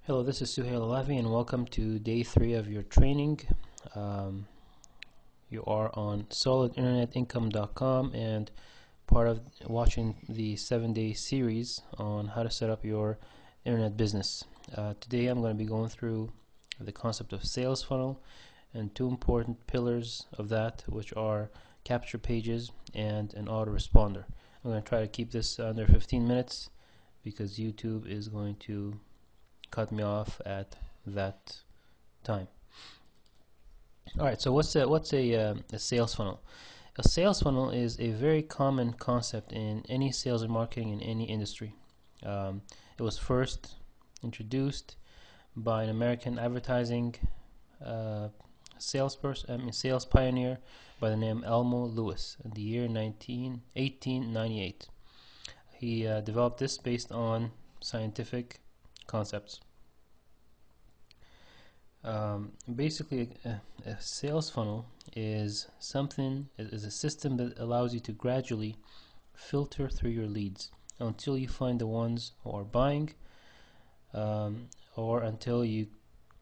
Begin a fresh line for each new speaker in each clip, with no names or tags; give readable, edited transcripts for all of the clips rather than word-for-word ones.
Hello, this is Suhail Alavi and welcome to day 3 of your training. You are on solidinternetincome.com and part of watching the 7-day series on how to set up your internet business. Today I'm going to be going through the concept of sales funnel and two important pillars of that, which are capture pages and an autoresponder. I'm going to try to keep this under 15 minutes because YouTube is going to cut me off at that time. Alright, so what's a sales funnel? A sales funnel is a very common concept in any sales and marketing in any industry. It was first introduced by an American advertising sales pioneer by the name Elmo Lewis in the year 1898. He developed this based on scientific concepts. Basically, a sales funnel is a system that allows you to gradually filter through your leads until you find the ones who are buying, or until you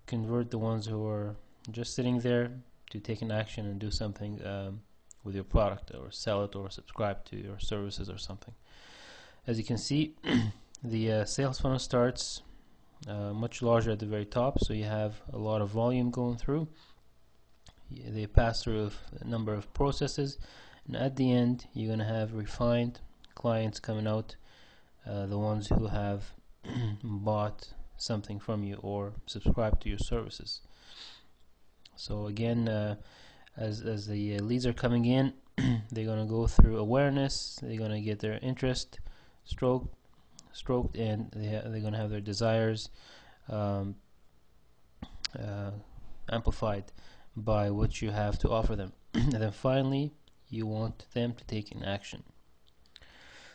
convert the ones who are just sitting there to take an action and do something with your product, or sell it, or subscribe to your services or something. As you can see, the sales funnel starts much larger at the very top, so you have a lot of volume going through. They pass through a number of processes, and at the end you're going to have refined clients coming out, the ones who have bought something from you or subscribed to your services. So again, as the leads are coming in, they're going to go through awareness, they're going to get their interest stroked, and they're going to have their desires amplified by what you have to offer them. And then finally you want them to take an action.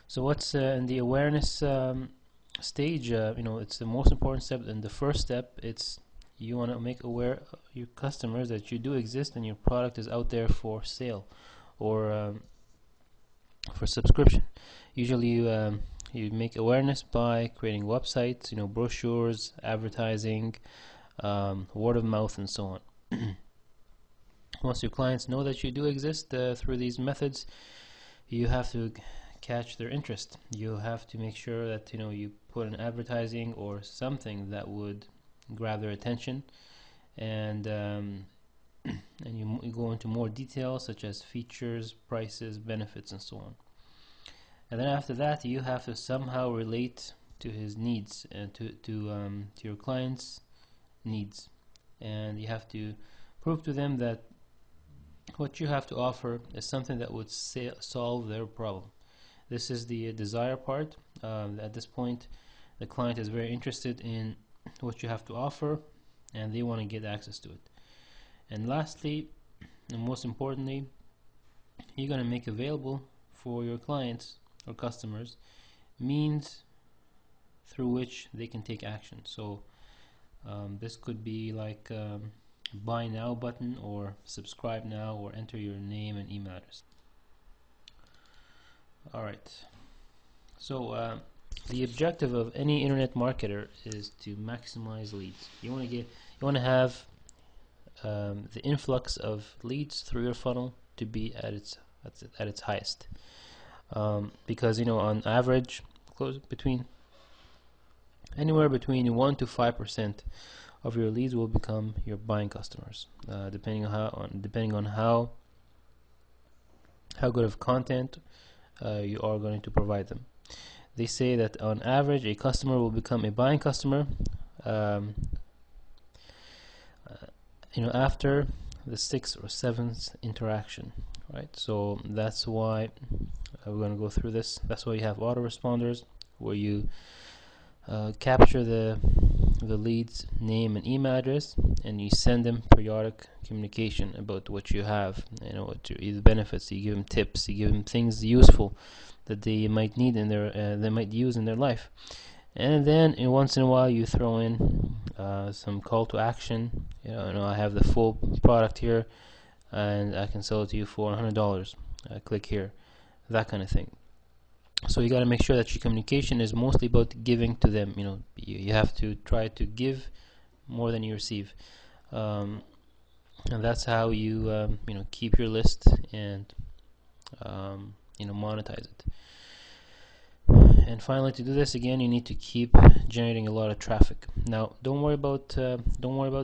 So what's in the awareness stage? It's the most important step, and the first step, it's you want to make aware your customers that you do exist and your product is out there for sale or for subscription. Usually you make awareness by creating websites, brochures, advertising, word of mouth, and so on. Once your clients know that you do exist through these methods, you have to catch their interest. You have to make sure that you put an advertising or something that would grab their attention, and you go into more details such as features, prices, benefits, and so on. And then after that, you have to somehow relate to his needs and to your client's needs, and you have to prove to them that what you have to offer is something that would solve their problem. This is the desire part. At this point, the client is very interested in what you have to offer, and they want to get access to it. And lastly, and most importantly, you're going to make available for your clients or customers means through which they can take action. So this could be like buy now button, or subscribe now, or enter your name and email address. Alright, so the objective of any internet marketer is to maximize leads. You want to have the influx of leads through your funnel to be at its highest. Because on average, anywhere between 1 to 5% of your leads will become your buying customers, depending on how good of content you are going to provide them. They say that on average a customer will become a buying customer after the 6th or 7th interaction, right? So that's why we're going to go through this. That's why you have autoresponders, where you capture the lead's name and email address, and you send them periodic communication about what you have, the benefits. You give them tips, you give them things useful that they might need they might use in their life. And then once in a while you throw in some call to action. I have the full product here and I can sell it to you for $100. Click here, that kind of thing. So you got to make sure that your communication is mostly about giving to them. You have to try to give more than you receive, and that's how you keep your list and monetize it. And finally, to do this again, you need to keep generating a lot of traffic. Now, don't worry about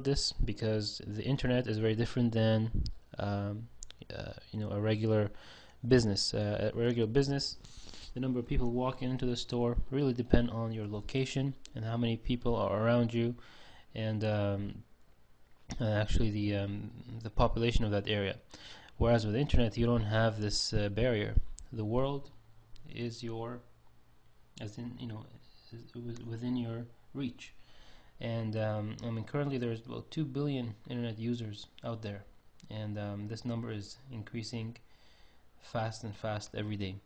this, because the internet is very different than a regular business. A regular business, the number of people walking into the store really depend on your location and how many people are around you, and actually the population of that area. Whereas with the internet, you don't have this barrier. The world is within your reach. And currently there's about 2 billion internet users out there, and this number is increasing fast and fast every day.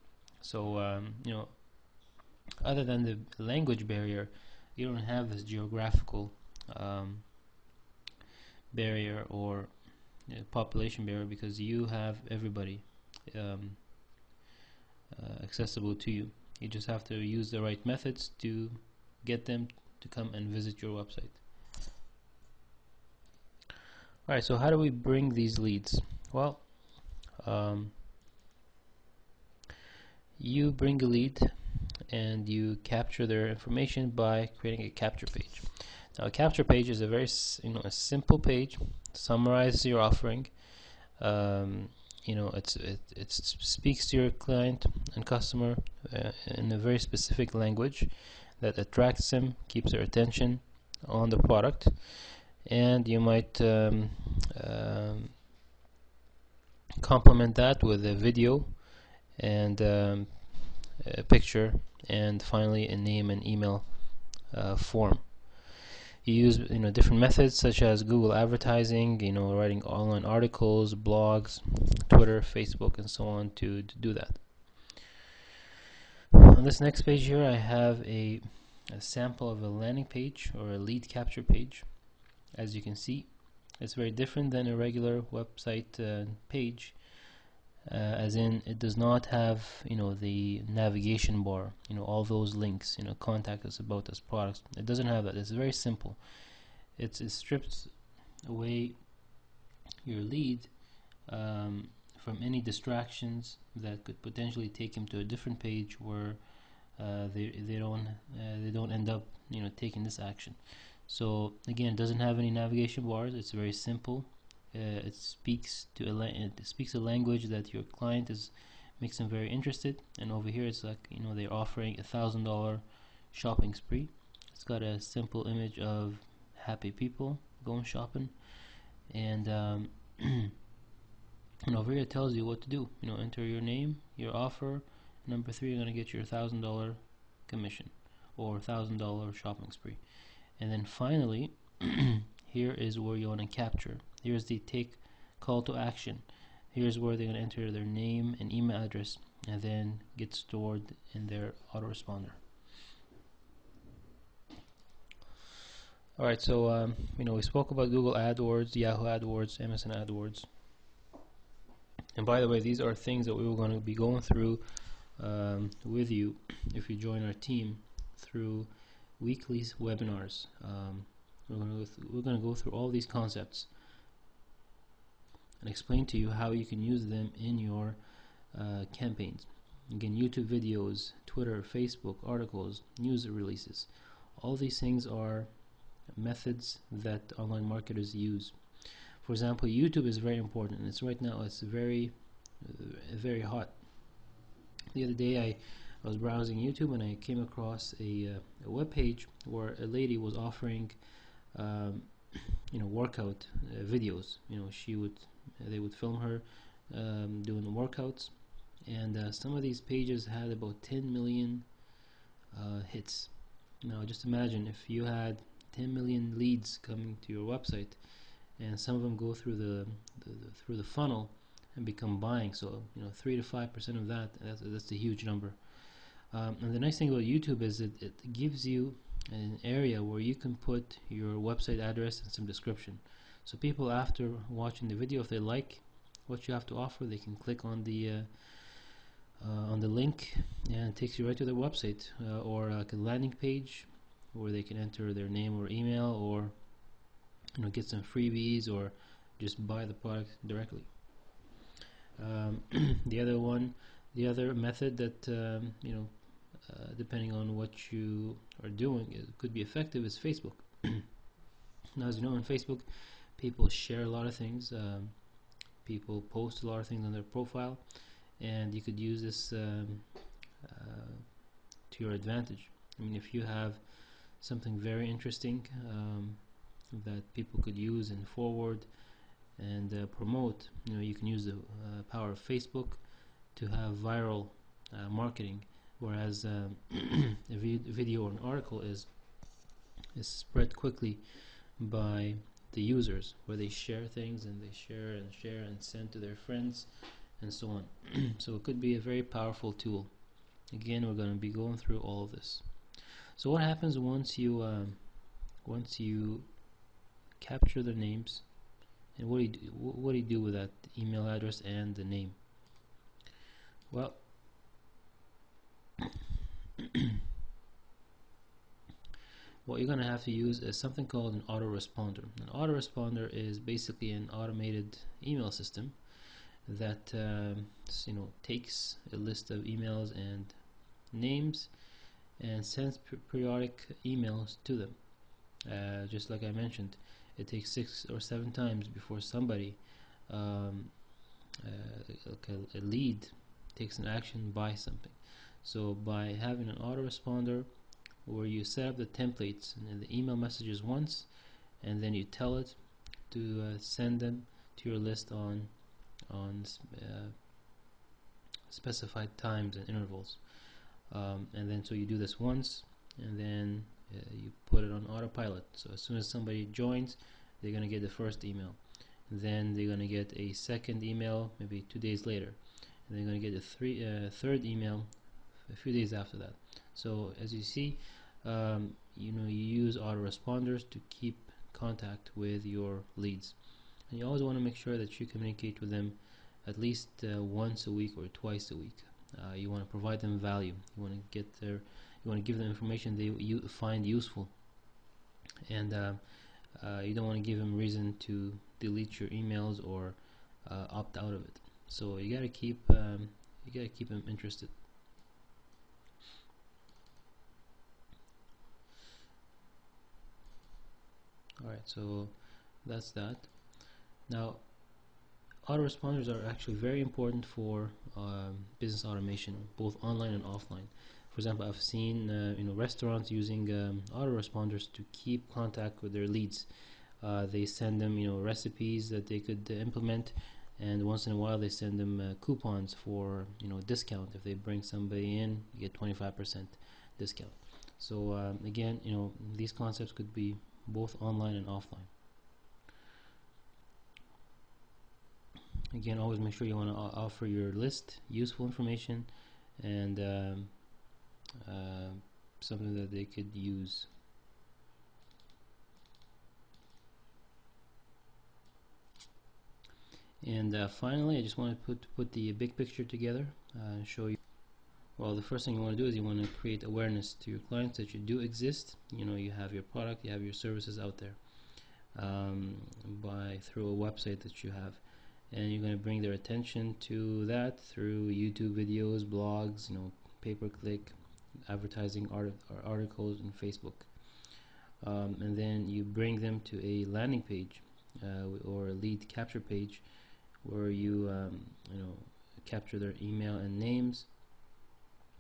So other than the language barrier, you don't have this geographical barrier or population barrier, because you have everybody accessible to you. You just have to use the right methods to get them to come and visit your website. Alright, so how do we bring these leads? Well, you bring a lead and you capture their information by creating a capture page. Now, a capture page is a very a simple page, summarizes your offering. It speaks to your client and customer in a very specific language that attracts them, keeps their attention on the product, and you might complement that with a video and a picture, and finally a name and email form. You use different methods such as Google advertising, writing online articles, blogs, Twitter, Facebook, and so on to do that. On this next page here, I have a sample of a landing page or a lead capture page. As you can see, it's very different than a regular website page, as in it does not have the navigation bar, all those links, contact us, about us, products. It doesn't have that. It's very simple. It strips away your lead from any distractions that could potentially take him to a different page where they don't end up taking this action. So again, it doesn't have any navigation bars. It's very simple. It speaks a language that your client makes them very interested. And over here, it's like they're offering $1,000 shopping spree. It's got a simple image of happy people going shopping, and over here it tells you what to do. Enter your name, your offer. Number 3, you're gonna get your $1,000 commission or $1,000 shopping spree. And then finally, here is where you want to capture. Here's the take call to action. Here's where they're going to enter their name and email address, and then get stored in their autoresponder. Alright, so we spoke about Google AdWords, Yahoo AdWords, MSN AdWords. And by the way, these are things that we were going to be going through with you if you join our team through weekly webinars. We're going to go through all these concepts and explain to you how you can use them in your campaigns. Again, YouTube videos, Twitter, Facebook, articles, news releases. All these things are methods that online marketers use. For example, YouTube is very important, and right now it's very hot. The other day I was browsing YouTube and I came across a web page where a lady was offering workout videos. They would film her doing the workouts, and some of these pages had about 10 million hits. Now just imagine if you had 10 million leads coming to your website, and some of them go through the funnel and become buying. So 3 to 5% of that's a huge number. And the nice thing about YouTube is it gives you an area where you can put your website address and some description. So people, after watching the video, if they like what you have to offer, they can click on the on the link, and it takes you right to their website, or like a landing page where they can enter their name or email, or get some freebies, or just buy the product directly. The other method that depending on what you are doing, it could be effective, is Facebook. Now, as you know, on Facebook, people share a lot of things. People post a lot of things on their profile, and you could use this to your advantage. I mean, if you have something very interesting that people could use and forward and promote, you can use the power of Facebook to have viral marketing, whereas a video or an article is spread quickly by the users, where they share things, and they share and send to their friends and so on. So it could be a very powerful tool. Again, we're going to be going through all of this. So what happens once you capture their names, and what do you do with that email address and the name? Well, what you're going to have to use is something called an autoresponder. An autoresponder is basically an automated email system that takes a list of emails and names and sends periodic emails to them. Just like I mentioned, it takes 6 or 7 times before somebody, a lead, takes an action, buys something. So by having an autoresponder, where you set up the templates and the email messages once, and then you tell it to send them to your list on specified times and intervals, and then so you do this once, and then you put it on autopilot. So as soon as somebody joins, they're going to get the first email, and then they're going to get a second email maybe 2 days later, and they're going to get a third email a few days after that. So as you see, you use autoresponders to keep contact with your leads, and you always want to make sure that you communicate with them at least once a week or twice a week. You want to provide them value. You want to give them information they find useful, and you don't want to give them reason to delete your emails or opt out of it. So you gotta keep them interested. Alright, so that's that. Now, autoresponders are actually very important for business automation, both online and offline. For example, I've seen restaurants using autoresponders to keep contact with their leads. They send them recipes that they could implement, and once in a while they send them coupons for discount. If they bring somebody in, you get 25% discount. So again, these concepts could be both online and offline. Again, always make sure you want to offer your list useful information and something that they could use. And finally, I just want to put the big picture together and show you. Well, the first thing you want to do is you want to create awareness to your clients that you do exist. You have your product, you have your services out there through a website that you have, and you're going to bring their attention to that through YouTube videos, blogs, pay-per-click, advertising, articles, and Facebook. And then you bring them to a landing page or a lead capture page, where you capture their email and names.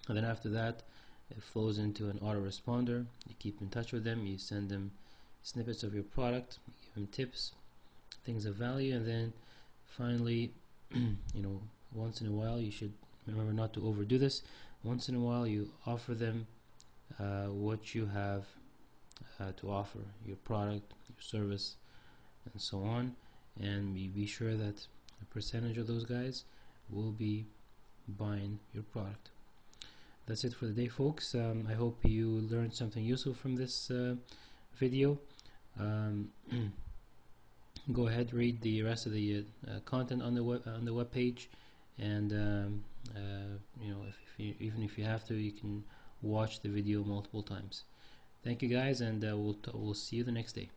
And then after that, it flows into an autoresponder. You keep in touch with them, you send them snippets of your product, you give them tips, things of value, and then finally, once in a while, you should remember not to overdo this. Once in a while, you offer them what you have to offer, your product, your service, and so on, and be sure that a percentage of those guys will be buying your product. That's it for the day, folks. I hope you learned something useful from this video. Go ahead, read the rest of the content on the web page, and even if you have to, you can watch the video multiple times. Thank you guys, and we'll see you the next day.